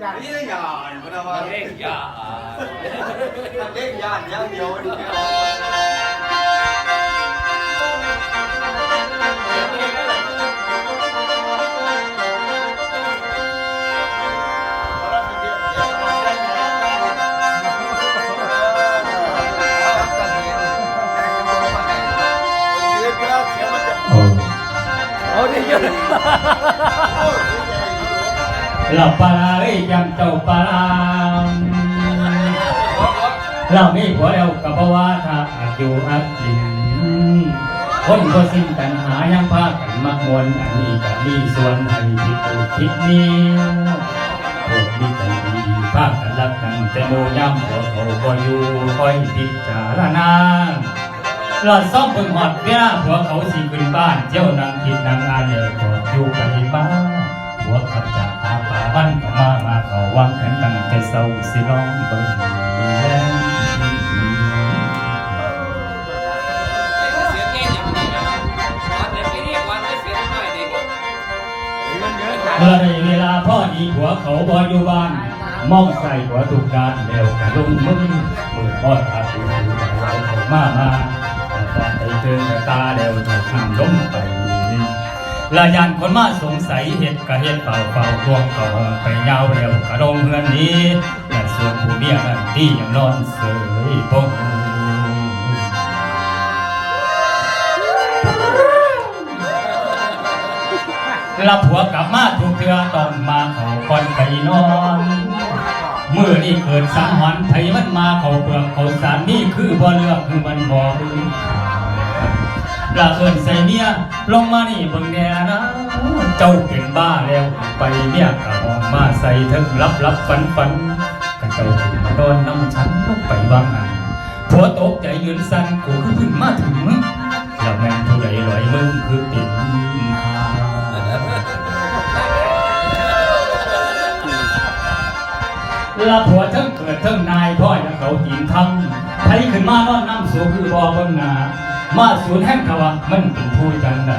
นี่ได้ยานพนักงานเล่นยานเล่นยานอย่างเดียวดูไม่อเอาได้เยอะหลับปลาเอ้ยจำเจ้าปลาเราไม่ผัวแล้วกับเพราะว่าถ้าอยู่อักกินคนก็สิ้นกันหายังพากันมักมวนอันนี้ก็มีส่วนให้ผิดถูกผิดนี้คนมีใจดีพากันรักกันแต่โมย่ำหัวเขาก็อยู่คอยพิจารณาหลอดซ่อมเพิ่งหอดเวลาหัวเขาสิขึ้นบ้านเจ้านางคิดนางงานเดี๋ยวก็อยู่ไปบ้านหัวขับจากหาป่าบ้านก็มาเขาวางแผนตั้งแต่เศร้าสิร้องเบิ่งแล้เมื่อได้เวลาพ่อดีหัวเขาบ่อยู่บ้านมองใส่หัวถูกการเร็วกระลุงมือพ่อตาดูเราเขามาตอนไปเจอกระตาเร็วถูกน้ำล้มไปลายานคนมาสงสัยเห็ดกะเห็ดเป่าพวงเขาไปยาวเร็วกระดงเฮือนนี้แต่ส่วนผู้เมียนั่นที่ยังนอนเสยปงรับผัวกลับมาทุกเทือตอนมาเขาก่อนไปนอนเมื่อนี่เกิดสังหรณ์ไผมันมาเขาเปลือกเขาสารนี่คือบ่เลือกคือมันบ่ปลาเอิญใส่เมียลงมานี่เบิ่งแน่นะเจ้าเป็นบ้าแล้วไปเมียกะออกมาใส่ถึงลับฝันกันเจ้าถึงมาตอนน้ำฉันลงไปวางอันผัวตกใจยืนสั่นกูคือพึ่งมาถึงแล้วแม่ผู้ใดลอยมึงคือติดลาผัวทั้งเกิดทั้งนายพ่อยังเขาจีนทำไทยขึ้นมานอนน้ำสูคือบ่บนนามาสูนแห่งเขาว่ามันเป็นผู้จังไหน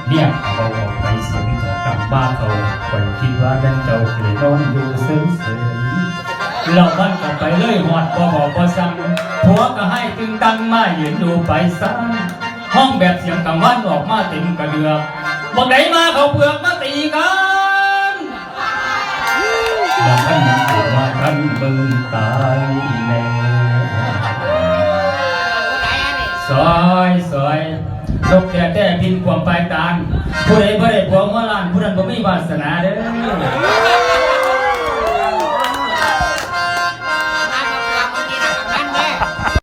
เนี่ยเขาออกไปเสียงต่อกำบ้าเขาไปคิดว่าเป็นเจ้าเคยนอนอยู่เฉยเราบ้านก็ไปเลยหอดบ่บอกบ่สั่งผัวก็ให้ตึงตังมายืนดูไปซะห้องแบบเสียงกังวานออกมาเต็มกระเดือกบอกไหนมาเขาเปลือกมาตีกันแล้วท่านบอกว่าท่านมึงตายแน่ซอยลกแต่พินความปลายตาลผู้ใดบ่ได้ผัวเมื่อล้านผู้นั้นบ่มีวาสนาเด้อ